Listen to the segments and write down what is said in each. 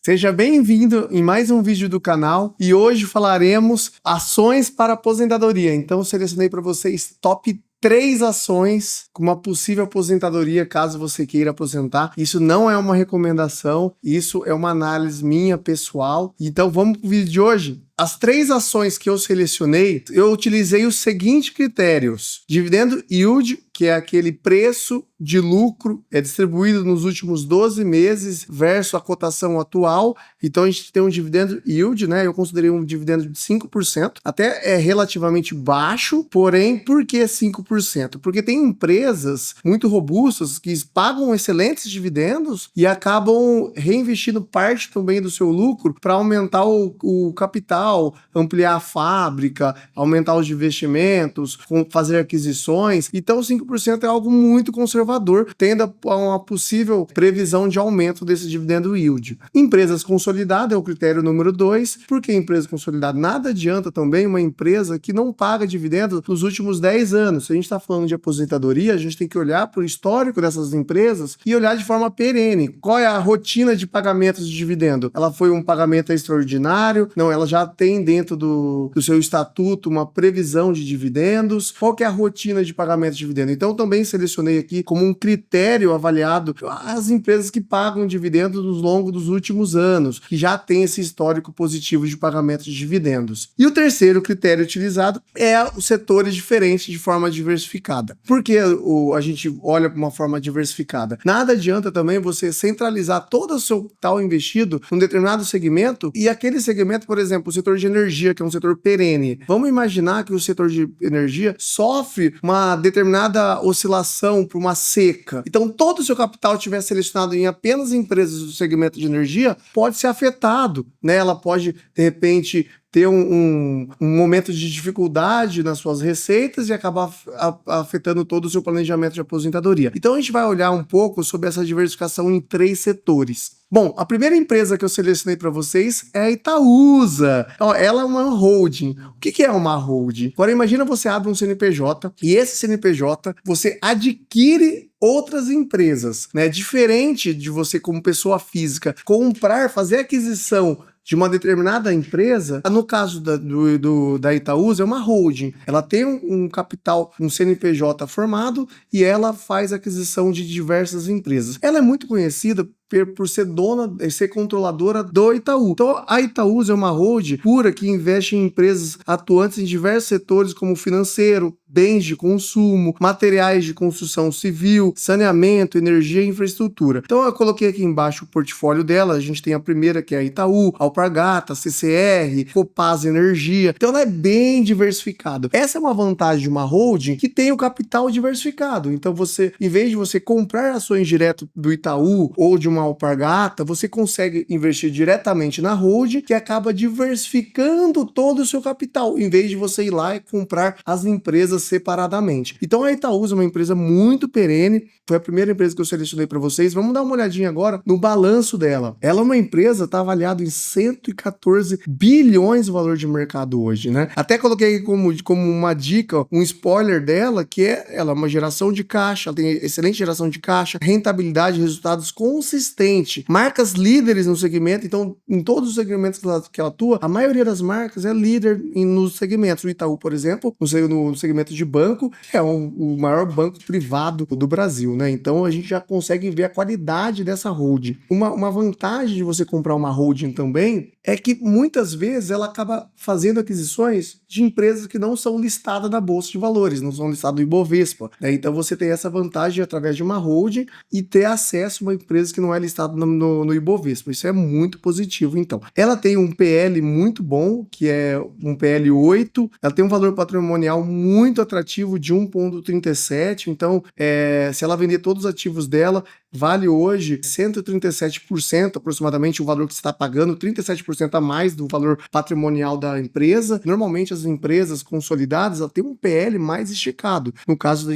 Seja bem-vindo em mais um vídeo do canal e hoje falaremos ações para aposentadoria. Então eu selecionei para vocês top 3 ações com uma possível aposentadoria caso você queira aposentar. Isso não é uma recomendação, isso é uma análise minha pessoal. Então vamos para o vídeo de hoje? As 3 ações que eu selecionei, eu utilizei os seguintes critérios. Dividendo yield, que é aquele preço de lucro distribuído nos últimos 12 meses versus a cotação atual. Então a gente tem um dividendo yield, né? Eu considerei um dividendo de 5%. Até é relativamente baixo, porém, por que 5%? Porque tem empresas muito robustas que pagam excelentes dividendos e acabam reinvestindo parte também do seu lucro para aumentar o capital, ampliar a fábrica, aumentar os investimentos, fazer aquisições. Então 5% é algo muito conservador, tendo a uma possível previsão de aumento desse dividendo yield. Empresas consolidadas é o critério número 2. Por que empresa consolidada? Nada adianta também uma empresa que não paga dividendos nos últimos 10 anos. Se a gente está falando de aposentadoria, a gente tem que olhar para o histórico dessas empresas e olhar de forma perene. Qual é a rotina de pagamentos de dividendo? Ela foi um pagamento extraordinário? Não, ela já tem dentro do seu estatuto uma previsão de dividendos. Qual que é a rotina de pagamento de dividendo? Então também selecionei aqui como um critério avaliado as empresas que pagam dividendos ao longo dos últimos anos, que já tem esse histórico positivo de pagamento de dividendos. E o terceiro critério utilizado é os setores diferentes de forma diversificada. Por que a gente olha para uma forma diversificada? Nada adianta também você centralizar todo o seu capital investido num determinado segmento e aquele segmento, por exemplo, o setor de energia, que é um setor perene. Vamos imaginar que o setor de energia sofre uma determinada oscilação por uma seca. Então, todo o seu capital estiver selecionado em apenas empresas do segmento de energia, pode ser afetado, né? Ela pode, de repente, ter um momento de dificuldade nas suas receitas e acabar afetando todo o seu planejamento de aposentadoria. Então a gente vai olhar um pouco sobre essa diversificação em 3 setores. Bom, a primeira empresa que eu selecionei para vocês é a Itaúsa. Ela é uma holding. O que é uma holding? Agora imagina você abre um CNPJ e esse CNPJ você adquire outras empresas, né? Diferente de você como pessoa física comprar, fazer aquisição de uma determinada empresa, no caso da Itaúsa, é uma holding. Ela tem um capital, um CNPJ formado e ela faz aquisição de diversas empresas. Ela é muito conhecida por ser dona, ser controladora do Itaú. Então, a Itaúsa é uma holding pura que investe em empresas atuantes em diversos setores como financeiro, bens de consumo, materiais de construção civil, saneamento, energia e infraestrutura. Então, eu coloquei aqui embaixo o portfólio dela. A gente tem a primeira, que é a Itaú, Alpargata, CCR, Copasa Energia. Então, ela é bem diversificada. Essa é uma vantagem de uma holding que tem o capital diversificado. Então, você, em vez de você comprar ações direto do Itaú ou de uma Alpargata, você consegue investir diretamente na holding, que acaba diversificando todo o seu capital, em vez de você ir lá e comprar as empresas separadamente. Então a Itaúsa é uma empresa muito perene, foi a primeira empresa que eu selecionei para vocês. Vamos dar uma olhadinha agora no balanço dela. Ela é uma empresa, está avaliada em 114 bilhões o valor de mercado hoje, né? Até coloquei como uma dica, um spoiler dela, que ela é uma geração de caixa, ela tem excelente geração de caixa, rentabilidade, resultados consistentes, marcas líderes no segmento. Então, em todos os segmentos que ela atua, a maioria das marcas é líder nos segmentos. O Itaú, por exemplo, no segmento de banco, é o maior banco privado do Brasil, né? Então, a gente já consegue ver a qualidade dessa holding. Uma vantagem de você comprar uma holding também é que muitas vezes ela acaba fazendo aquisições de empresas que não são listadas na Bolsa de Valores, não são listadas no Ibovespa, né? Então você tem essa vantagem através de uma holding e ter acesso a uma empresa que não é listada no Ibovespa. Isso é muito positivo, então. Ela tem um PL muito bom, que é um PL 8, ela tem um valor patrimonial muito atrativo de 1,37, então se ela vender todos os ativos dela, vale hoje 137% aproximadamente o valor que você está pagando, 37% a mais do valor patrimonial da empresa. Normalmente as empresas consolidadas têm um PL mais esticado. No caso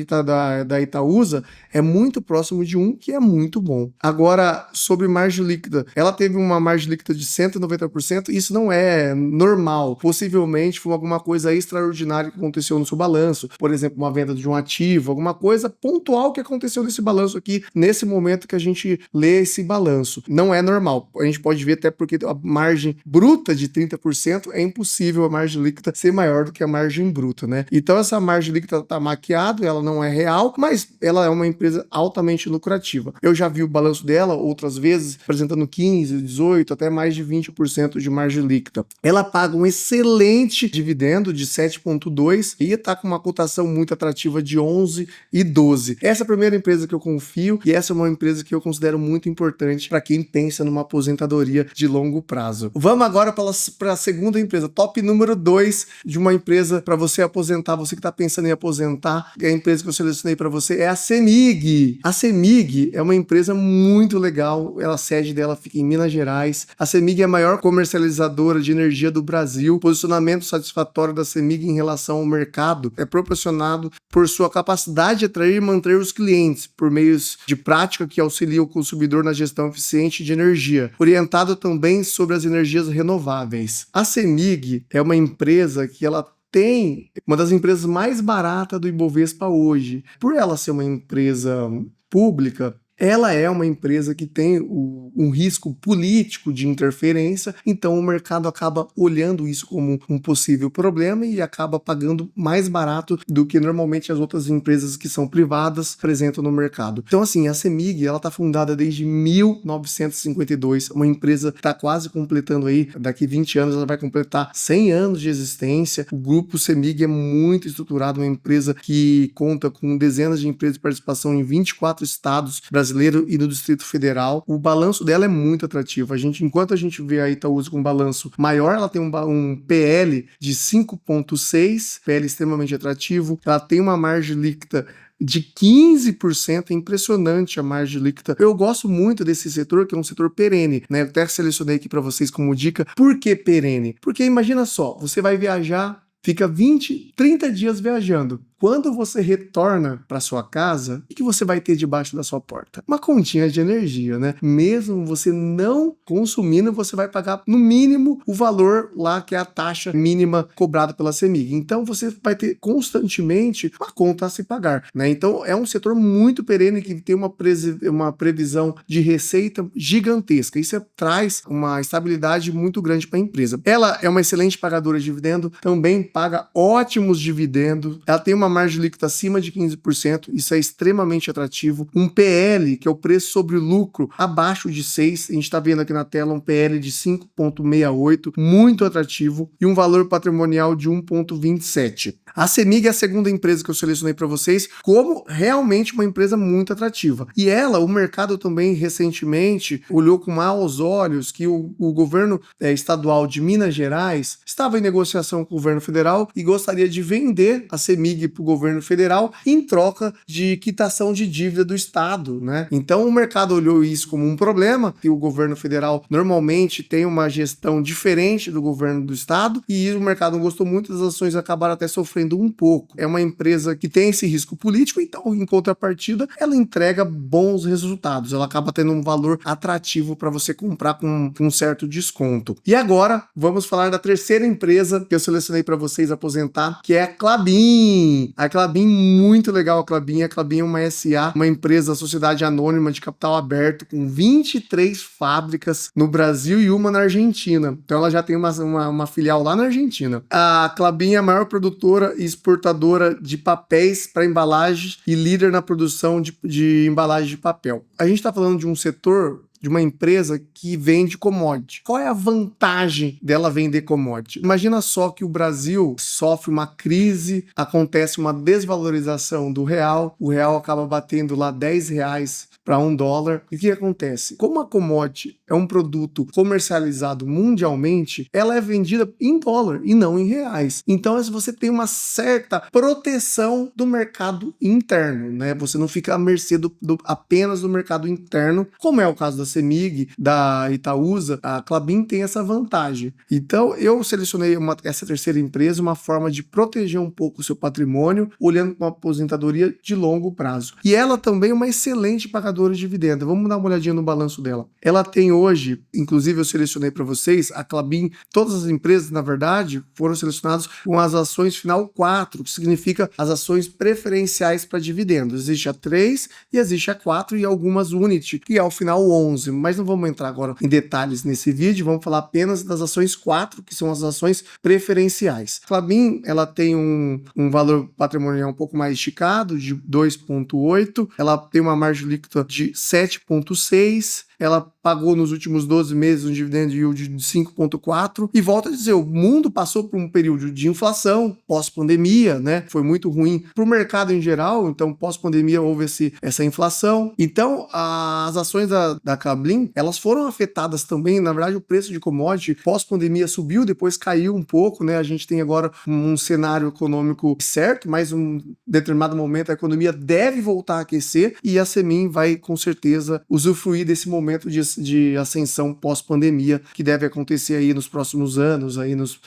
da Itaúsa, é muito próximo de 1, que é muito bom. Agora, sobre margem líquida, ela teve uma margem líquida de 190%, isso não é normal. Possivelmente foi alguma coisa extraordinária que aconteceu no seu balanço, por exemplo, uma venda de um ativo, alguma coisa pontual que aconteceu nesse balanço aqui, nesse momento momento que a gente lê esse balanço. Não é normal. A gente pode ver até porque a margem bruta de 30% é impossível a margem líquida ser maior do que a margem bruta, né? Então essa margem líquida tá maquiada, ela não é real, mas ela é uma empresa altamente lucrativa. Eu já vi o balanço dela outras vezes apresentando 15, 18, até mais de 20% de margem líquida. Ela paga um excelente dividendo de 7,2 e está com uma cotação muito atrativa de 11 e 12. Essa é a primeira empresa que eu confio e essa é uma empresa que eu considero muito importante para quem pensa numa aposentadoria de longo prazo. Vamos agora para a segunda empresa, top número 2 de uma empresa para você aposentar, você que está pensando em aposentar, a empresa que eu selecionei para você é a CEMIG. A CEMIG é uma empresa muito legal, a sede dela fica em Minas Gerais. A CEMIG é a maior comercializadora de energia do Brasil. O posicionamento satisfatório da CEMIG em relação ao mercado é proporcionado por sua capacidade de atrair e manter os clientes por meios de prática que auxilia o consumidor na gestão eficiente de energia, orientado também sobre as energias renováveis. A CEMIG é uma empresa que ela tem uma das empresas mais baratas do Ibovespa hoje. Por ela ser uma empresa pública, ela é uma empresa que tem um risco político de interferência, então o mercado acaba olhando isso como um possível problema e acaba pagando mais barato do que normalmente as outras empresas que são privadas apresentam no mercado. Então assim, a CEMIG, ela está fundada desde 1952, uma empresa que está quase completando aí, daqui 20 anos ela vai completar 100 anos de existência. O grupo CEMIG é muito estruturado, uma empresa que conta com dezenas de empresas de participação em 24 estados brasileiro e no Distrito Federal. O balanço dela é muito atrativo. Enquanto a gente vê a Itaúsa com um balanço maior, ela tem um PL de 5,6, PL extremamente atrativo. Ela tem uma margem líquida de 15%, é impressionante a margem líquida. Eu gosto muito desse setor, que é um setor perene, né? Eu até selecionei aqui para vocês como dica. Por que perene? Porque imagina só, você vai viajar, fica 20, 30 dias viajando. Quando você retorna para sua casa, o que você vai ter debaixo da sua porta? Uma continha de energia, né? Mesmo você não consumindo, você vai pagar no mínimo o valor lá que é a taxa mínima cobrada pela CEMIG. Então você vai ter constantemente uma conta a se pagar, né? Então é um setor muito perene que tem uma previsão de receita gigantesca. Isso traz uma estabilidade muito grande para a empresa. Ela é uma excelente pagadora de dividendo, também paga ótimos dividendos. Ela tem uma margem líquida acima de 15%, isso é extremamente atrativo. Um PL, que é o preço sobre o lucro, abaixo de 6, a gente está vendo aqui na tela um PL de 5,68, muito atrativo, e um valor patrimonial de 1,27. A CEMIG é a segunda empresa que eu selecionei para vocês como realmente uma empresa muito atrativa. E ela, o mercado também recentemente olhou com maus olhos que o governo estadual de Minas Gerais estava em negociação com o governo federal e gostaria de vender a CEMIG para o governo federal em troca de quitação de dívida do estado, né? Então o mercado olhou isso como um problema, que o governo federal normalmente tem uma gestão diferente do governo do estado e o mercado não gostou muito, as ações acabaram até sofrendo um pouco. É uma empresa que tem esse risco político, então em contrapartida ela entrega bons resultados, ela acaba tendo um valor atrativo para você comprar com um certo desconto. E agora vamos falar da terceira empresa que eu selecionei para vocês aposentar, que é a Klabin. A Klabin, muito legal. A Klabin é uma SA, uma empresa, sociedade anônima de capital aberto, com 23 fábricas no Brasil e uma na Argentina. Então ela já tem uma filial lá na Argentina. A Klabin é a maior produtora e exportadora de papéis para embalagens e líder na produção de embalagem de papel. A gente está falando de um setor, de uma empresa que vende commodity. Qual é a vantagem dela vender commodity? Imagina só que o Brasil sofre uma crise, acontece uma desvalorização do real, o real acaba batendo lá R$10 para $1. E o que acontece? Como a commodity é um produto comercializado mundialmente, ela é vendida em dólar e não em reais. Então você tem uma certa proteção do mercado interno, né? Você não fica à mercê apenas do mercado interno, como é o caso da CEMIG, da Itaúsa, a Klabin tem essa vantagem. Então, eu selecionei essa terceira empresa, uma forma de proteger um pouco o seu patrimônio, olhando para uma aposentadoria de longo prazo. E ela também é uma excelente pagadora de dividendos. Vamos dar uma olhadinha no balanço dela. Ela tem hoje, inclusive eu selecionei para vocês, a Klabin, todas as empresas, na verdade, foram selecionadas com as ações final 4, que significa as ações preferenciais para dividendos. Existe a 3 e existe a 4 e algumas Unity, que é o final 11, mas não vamos entrar agora em detalhes nesse vídeo, vamos falar apenas das ações 4, que são as ações preferenciais. A Klabin, ela tem um valor patrimonial um pouco mais esticado, de 2,8, ela tem uma margem líquida de 7,6, ela pagou nos últimos 12 meses um dividend yield de 5,4 e volta a dizer, o mundo passou por um período de inflação pós-pandemia, né? Foi muito ruim para o mercado em geral, então pós-pandemia houve essa inflação. Então as ações da Klabin, elas foram afetadas também, na verdade o preço de commodity pós-pandemia subiu, depois caiu um pouco, né? A gente tem agora um cenário econômico certo, mas um determinado momento a economia deve voltar a aquecer e a Semin vai com certeza usufruir desse momento de ascensão pós-pandemia que deve acontecer aí nos próximos anos,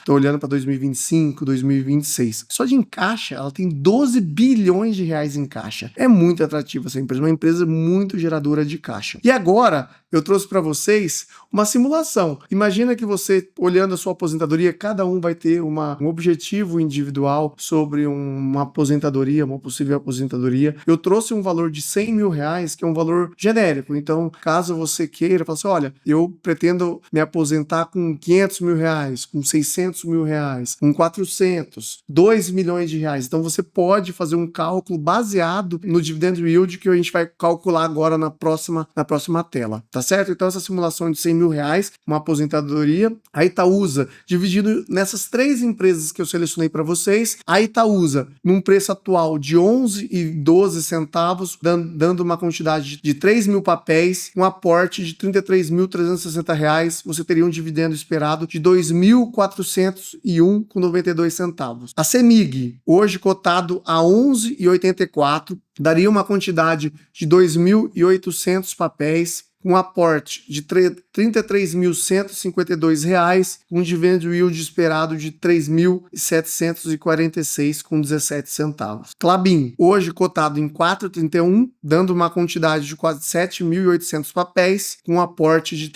tô olhando para 2025, 2026. Só de caixa, ela tem 12 bilhões de reais em caixa. É muito atrativa essa empresa, uma empresa muito geradora de caixa. E agora, eu trouxe para vocês uma simulação. Imagina que você, olhando a sua aposentadoria, cada um vai ter um objetivo individual sobre uma aposentadoria, uma possível aposentadoria. Eu trouxe um valor de 100 mil reais, que é um valor genérico. Então, caso você queira, fala assim, olha, eu pretendo me aposentar com 500 mil reais, com 600 mil reais, com 400, 2 milhões de reais. Então, você pode fazer um cálculo baseado no dividend yield que a gente vai calcular agora na próxima tela, tá certo? Então, essa simulação de 100 mil reais, uma aposentadoria, a Itaúsa, dividido nessas 3 empresas que eu selecionei para vocês, a Itaúsa, num preço atual de 11,12 centavos, dando uma quantidade de 3 mil papéis, um aporte de R$ 33.360, você teria um dividendo esperado de R$ 2.401,92 centavos. A CEMIG, hoje cotado a 11,84, daria uma quantidade de 2.800 papéis, com aporte de R$ 33.152, um dividend yield esperado de 3.746,17 centavos. Klabin, hoje cotado em 4,31, dando uma quantidade de quase 7.800 papéis, com aporte de R$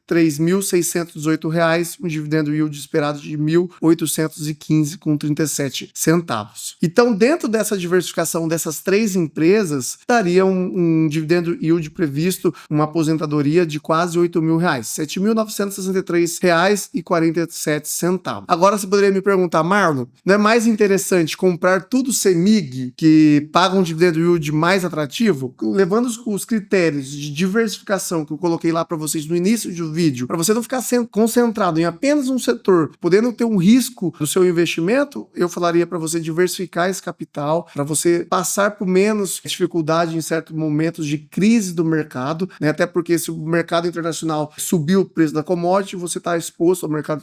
33.618, um dividend yield esperado de 1.815,37 centavos. Então, dentro dessa diversificação dessas 3 empresas, daria um dividend yield previsto, uma aposentadoria de quase R$ 8 mil reais, R$ 7.963,47. Agora você poderia me perguntar, Marlon, não é mais interessante comprar tudo CEMIG, que paga um dividend yield mais atrativo? Levando os critérios de diversificação que eu coloquei lá para vocês no início do vídeo, para você não ficar concentrado em apenas um setor, podendo ter um risco no seu investimento, eu falaria para você diversificar esse capital, para você passar por menos dificuldade em certos momentos de crise do mercado, né? Até porque se o mercado internacional subiu o preço da commodity, você está exposto ao mercado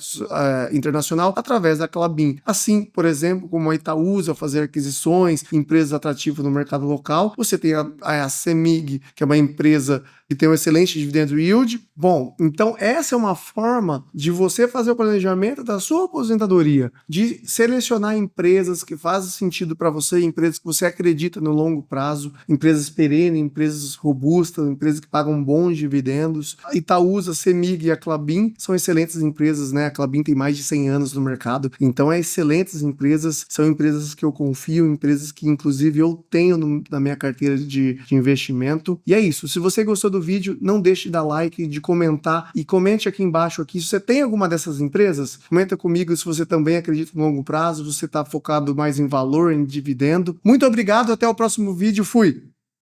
internacional através da Klabin. Assim, por exemplo, como a Itaúsa fazer aquisições, empresas atrativas no mercado local, você tem a CEMIG, que é uma empresa que tem um excelente dividend yield. Bom, então essa é uma forma de você fazer o planejamento da sua aposentadoria, de selecionar empresas que fazem sentido para você, empresas que você acredita no longo prazo, empresas perenes, empresas robustas, empresas que pagam bons dividendos. A Itaúsa, a CEMIG e a Klabin são excelentes empresas, né? A Klabin tem mais de 100 anos no mercado, então excelentes empresas, são empresas que eu confio, empresas que inclusive eu tenho na minha carteira de investimento. E é isso, se você gostou do vídeo, não deixe de dar like, de comentar e comente aqui embaixo se você tem alguma dessas empresas, comenta comigo se você também acredita no longo prazo, você está focado mais em valor, em dividendo. Muito obrigado, até o próximo vídeo, fui!